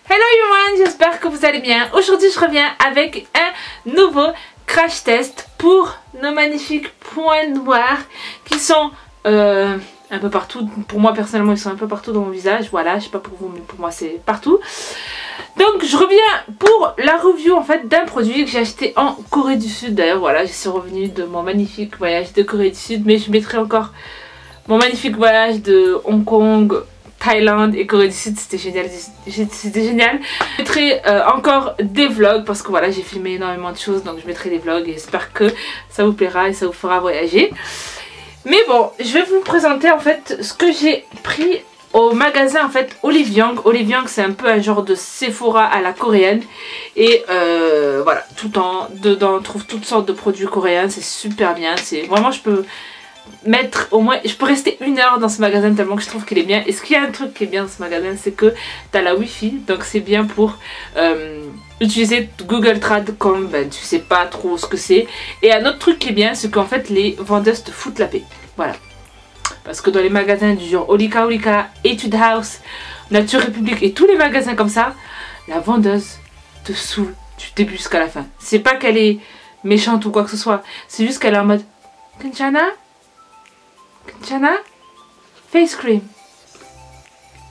Hello everyone, j'espère que vous allez bien. Aujourd'hui je reviens avec un nouveau crash test pour nos magnifiques points noirs qui sont un peu partout. Pour moi personnellement ils sont un peu partout dans mon visage. Voilà, je sais pas pour vous mais pour moi c'est partout. Donc je reviens pour la review en fait d'un produit que j'ai acheté en Corée du Sud. D'ailleurs voilà, je suis revenue de mon magnifique voyage de Corée du Sud. Mais je mettrai encore mon magnifique voyage de Hong Kong, Thaïlande et Corée du Sud, c'était génial, c'était génial. Je mettrai encore des vlogs parce que voilà, j'ai filmé énormément de choses, donc je mettrai des vlogs et j'espère que ça vous plaira et ça vous fera voyager. Mais bon, je vais vous présenter en fait ce que j'ai pris au magasin en fait Olive Young. Olive Young c'est un peu un genre de Sephora à la coréenne et voilà, tout le temps dedans on trouve toutes sortes de produits coréens, c'est super bien, c'est vraiment je peux mettre au moins, je peux rester 1 heure dans ce magasin tellement que je trouve qu'il est bien. Et ce qu'il y a un truc qui est bien dans ce magasin, c'est que tu as la wifi, donc c'est bien pour utiliser Google Trad comme ben, tu sais pas trop ce que c'est. Et un autre truc qui est bien, c'est qu'en fait les vendeuses te foutent la paix, voilà. Parce que dans les magasins du genre Olika Olika, Etude House, Nature République et tous les magasins comme ça, la vendeuse te saoule du début jusqu'à la fin. C'est pas qu'elle est méchante ou quoi que ce soit, c'est juste qu'elle est en mode Kanchana, face cream,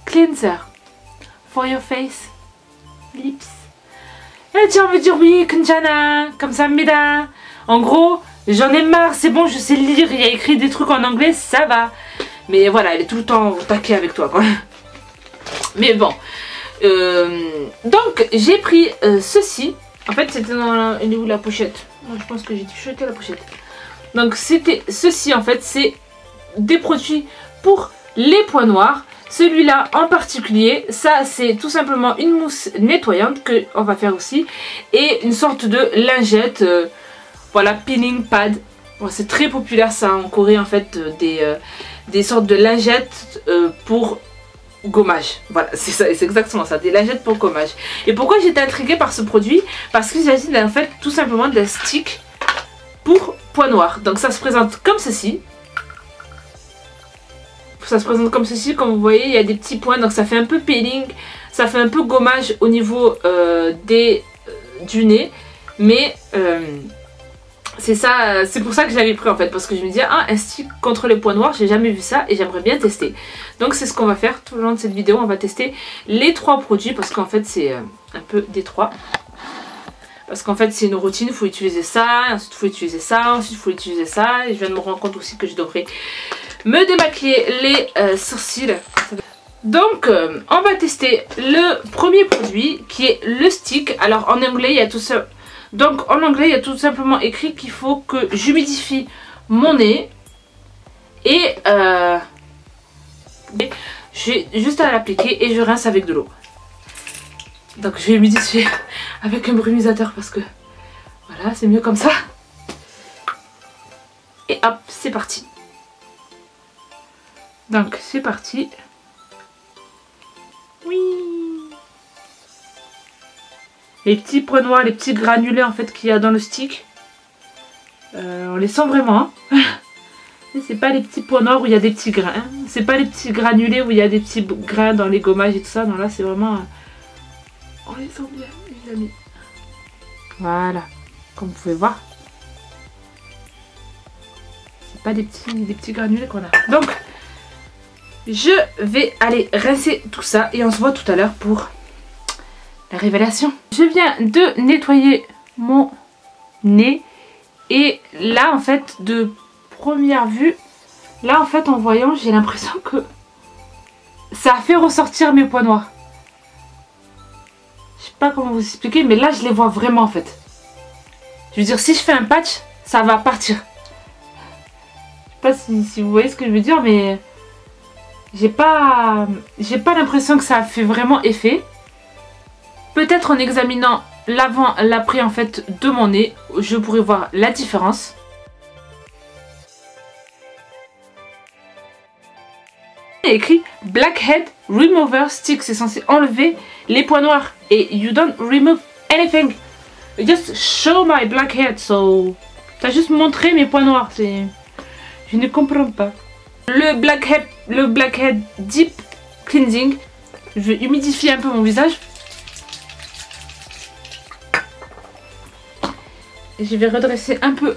cleanser for your face, lips. Et tu vas me dire oui, Kanchana, comme ça, Mida. En gros, j'en ai marre, c'est bon, je sais lire, il y a écrit des trucs en anglais, ça va. Mais voilà, elle est tout le temps au taquet avec toi, quoi. Mais bon. Donc, j'ai pris ceci. En fait, c'était dans la... Elle est où la pochette? Moi, je pense que j'ai jeté la pochette. Donc, c'était ceci, en fait, c'est des produits pour les points noirs. Celui-là en particulier, ça c'est tout simplement une mousse nettoyante que on va faire aussi et une sorte de lingette, voilà, peeling pad. Bon, c'est très populaire ça en Corée en fait, des sortes de lingettes pour gommage. Voilà, c'est ça, c'est exactement ça, des lingettes pour gommage. Et pourquoi j'étais intriguée par ce produit? Parce qu'il s'agit en fait tout simplement d'un stick pour points noirs. Donc ça se présente comme ceci. Ça se présente comme ceci, comme vous voyez, il y a des petits points, donc ça fait un peu peeling, ça fait un peu gommage au niveau du nez, mais c'est ça, c'est pour ça que je l'avais pris en fait, parce que je me disais, ah, un stick contre les points noirs, j'ai jamais vu ça et j'aimerais bien tester. Donc c'est ce qu'on va faire tout le long de cette vidéo, on va tester les 3 produits, parce qu'en fait c'est un peu des 3. Parce qu'en fait c'est une routine, il faut utiliser ça, ensuite il faut utiliser ça, ensuite il faut utiliser ça, et je viens de me rendre compte aussi que je devrais me démaquiller les sourcils. Donc on va tester le premier produit qui est le stick. Alors en anglais il y a tout ça. Donc en anglais il y a tout simplement écrit qu'il faut que j'humidifie mon nez. Et j'ai juste à l'appliquer et je rince avec de l'eau. Donc je vais humidifier avec un brumisateur parce que voilà, c'est mieux comme ça. Et hop, c'est parti. Donc c'est parti. Oui. Les petits points noirs, les petits granulés en fait qu'il y a dans le stick. On les sent vraiment. Hein. C'est pas les petits points noirs où il y a des petits grains. Hein. C'est pas les petits granulés où il y a des petits grains dans les gommages et tout ça. Non, là c'est vraiment... On les sent bien les amis. Voilà. Comme vous pouvez voir. C'est pas des petits granulés qu'on a. Donc... je vais aller rincer tout ça et on se voit tout à l'heure pour la révélation. Je viens de nettoyer mon nez et là en fait de première vue, là en fait en voyant j'ai l'impression que ça a fait ressortir mes points noirs. Je sais pas comment vous expliquer mais là je les vois vraiment en fait. Je veux dire si je fais un patch ça va partir. Je sais pas si vous voyez ce que je veux dire mais... j'ai pas l'impression que ça a fait vraiment effet. Peut-être en examinant l'avant, l'après en fait de mon nez, je pourrais voir la différence. Il y a écrit Blackhead Remover Stick, c'est censé enlever les points noirs. Et you don't remove anything. Just show my blackhead. So, t'as juste montré mes points noirs. Je ne comprends pas. Le Blackhead Deep Cleansing. Je vais humidifier un peu mon visage. je vais redresser un peu.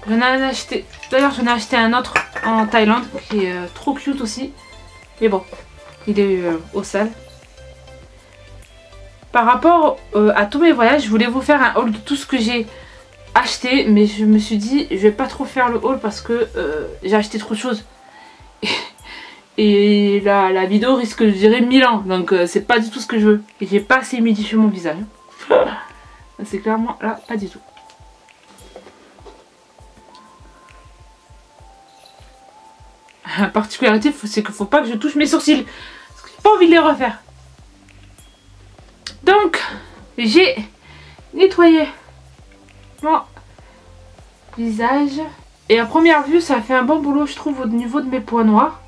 J'en ai acheté. D'ailleurs, j'en ai acheté un autre en Thaïlande qui est trop cute aussi. Mais bon, il est au sale. Par rapport à tous mes voyages, je voulais vous faire un haul de tout ce que j'ai acheté. Mais je me suis dit, je vais pas trop faire le haul parce que j'ai acheté trop de choses. Et la vidéo risque de durer 1000 ans. Donc c'est pas du tout ce que je veux. Et j'ai pas assez humidifié mon visage. C'est clairement là, pas du tout. La particularité, c'est qu'il faut pas que je touche mes sourcils. Parce que j'ai pas envie de les refaire. Donc, j'ai nettoyé mon visage. Et à première vue, ça a fait un bon boulot, je trouve, au niveau de mes points noirs.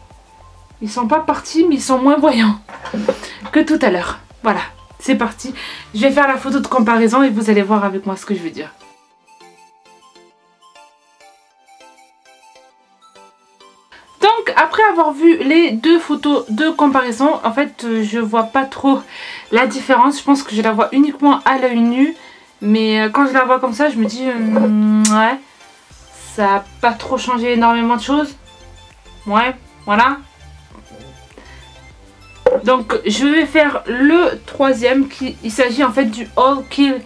Ils sont pas partis, mais ils sont moins voyants que tout à l'heure. Voilà, c'est parti. Je vais faire la photo de comparaison et vous allez voir avec moi ce que je veux dire. Donc après avoir vu les deux photos de comparaison, en fait je vois pas trop la différence. Je pense que je la vois uniquement à l'œil nu. Mais quand je la vois comme ça, je me dis ouais, ça n'a pas trop changé énormément de choses. Ouais, voilà. Donc je vais faire le troisième. Il s'agit en fait du All Kill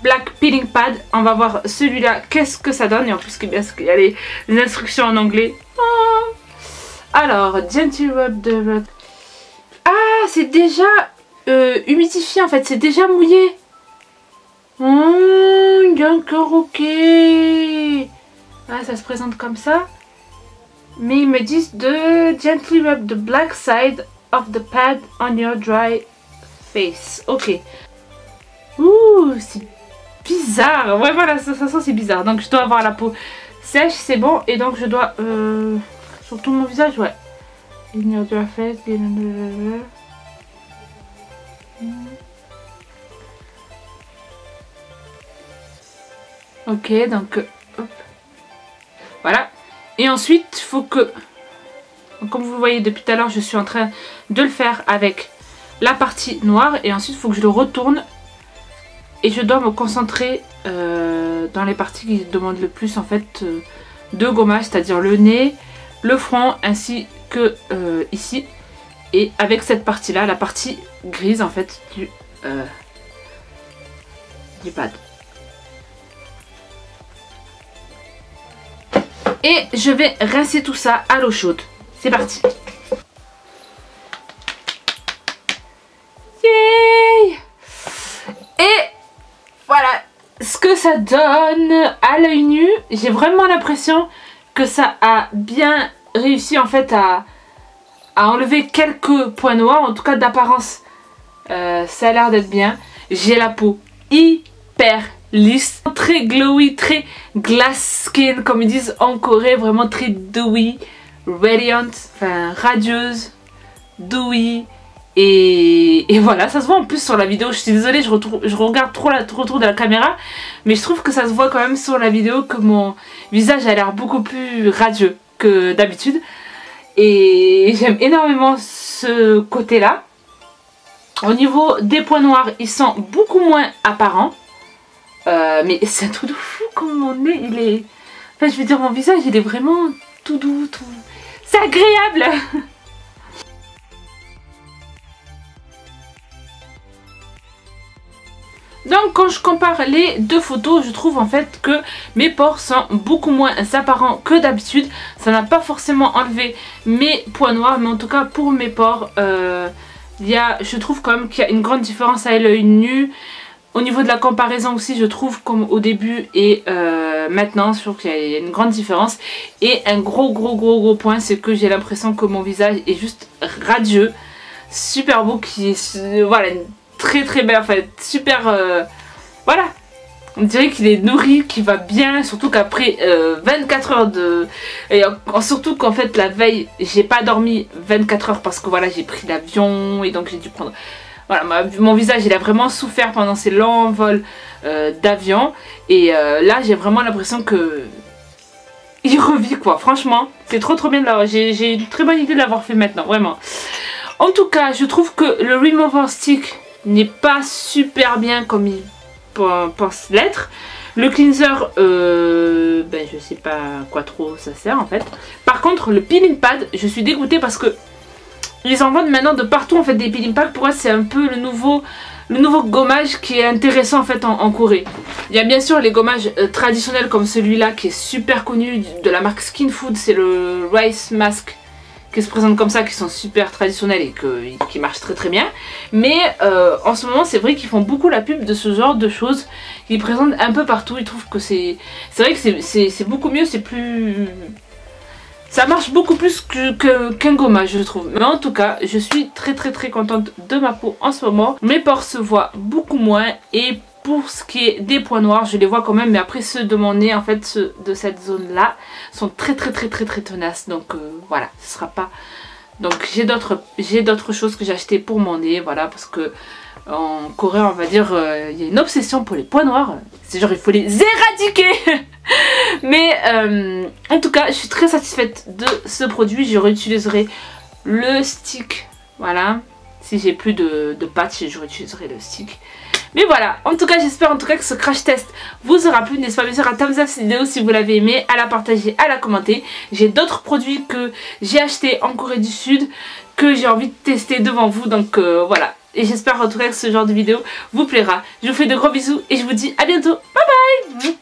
Black Peeling Pad. On va voir celui-là, qu'est-ce que ça donne. Et en plus, ce qui est bien, c'est qu'il y a les instructions en anglais. Oh. Alors, Gentle Rub de... Ah, c'est déjà humidifié en fait, c'est déjà mouillé. D'accord, ok. Ah, ça se présente comme ça. Mais ils me disent de Gently Rub the black side of the pad on your dry face. Ok. Ouh, c'est bizarre. Ouais, voilà, ça sent c'est bizarre. Donc je dois avoir la peau sèche, c'est bon. Et donc je dois... sur tout mon visage, ouais. In your dry face. Ok, donc... hop. Voilà. Et ensuite, il faut que... Comme vous voyez depuis tout à l'heure, je suis en train de le faire avec la partie noire. Et ensuite, il faut que je le retourne. Et je dois me concentrer dans les parties qui demandent le plus en fait de gommage. C'est-à-dire le nez, le front ainsi que ici. Et avec cette partie-là, la partie grise en fait du pad. Et je vais rincer tout ça à l'eau chaude. C'est parti. Yay! Et voilà ce que ça donne à l'œil nu. J'ai vraiment l'impression que ça a bien réussi en fait à enlever quelques points noirs. En tout cas d'apparence, ça a l'air d'être bien. J'ai la peau hyper lisse, très glowy, très glass skin comme ils disent en Corée, vraiment très dewy, radiant, enfin radieuse, dewy. Et voilà, ça se voit en plus sur la vidéo. Je suis désolée, je regarde trop autour de la caméra, mais je trouve que ça se voit quand même sur la vidéo que mon visage a l'air beaucoup plus radieux que d'habitude. Et j'aime énormément ce côté-là. Au niveau des points noirs, ils sont beaucoup moins apparents. Mais c'est un truc de fou comme mon nez, il est... Enfin, je veux dire, mon visage, il est vraiment tout doux, tout... C'est agréable. Donc quand je compare les deux photos, je trouve en fait que mes pores sont beaucoup moins apparents que d'habitude. Ça n'a pas forcément enlevé mes points noirs, mais en tout cas pour mes pores, je trouve quand même qu'il y a une grande différence à l'œil nu. Au niveau de la comparaison aussi, je trouve comme au début et maintenant, je trouve qu'il y a une grande différence. Et un gros point, c'est que j'ai l'impression que mon visage est juste radieux, super beau, qui est, voilà, très belle en fait, super, voilà, on dirait qu'il est nourri, qu'il va bien, surtout qu'après 24 heures de... Et surtout qu'en fait la veille, j'ai pas dormi 24 heures parce que voilà, j'ai pris l'avion et donc j'ai dû prendre... Voilà, mon visage il a vraiment souffert pendant ces longs vols d'avion. Et là j'ai vraiment l'impression que il revit quoi. Franchement, c'est trop bien de l'avoir. J'ai une très bonne idée de l'avoir fait maintenant, vraiment. En tout cas, je trouve que le Remover Stick n'est pas super bien comme il pense l'être. Le cleanser, ben je sais pas à quoi trop ça sert en fait. Par contre le peeling pad, je suis dégoûtée parce que ils en vendent maintenant de partout en fait des peeling pads. Pour moi c'est un peu le nouveau gommage qui est intéressant en fait en Corée. Il y a bien sûr les gommages traditionnels comme celui-là qui est super connu de la marque Skin Food, c'est le Rice Mask qui se présentent comme ça, qui sont super traditionnels et qui marchent très très bien. Mais en ce moment c'est vrai qu'ils font beaucoup la pub de ce genre de choses, qu'ils présentent un peu partout. Ils trouvent que c'est vrai que c'est beaucoup mieux, c'est plus... Ça marche beaucoup plus qu'un gommage je trouve. Mais en tout cas je suis très contente de ma peau en ce moment. Mes pores se voient beaucoup moins et pour ce qui est des points noirs je les vois quand même. Mais après ceux de mon nez en fait, ceux de cette zone là sont très tenaces. Donc voilà, ce sera pas... Donc j'ai d'autres choses que j'ai achetées pour mon nez. Voilà, parce que en Corée on va dire il y a une obsession pour les points noirs. C'est genre il faut les éradiquer. Mais en tout cas je suis très satisfaite de ce produit. Je réutiliserai le stick. Voilà, si j'ai plus de patch je réutiliserai le stick. Mais voilà, en tout cas j'espère en tout cas que ce crash test vous aura plu. N'hésitez pas bien sûr à thumbs up cette vidéo si vous l'avez aimé, à la partager, à la commenter. J'ai d'autres produits que j'ai achetés en Corée du Sud que j'ai envie de tester devant vous. Donc voilà, et j'espère en tout cas que ce genre de vidéo vous plaira. Je vous fais de gros bisous et je vous dis à bientôt. Bye bye.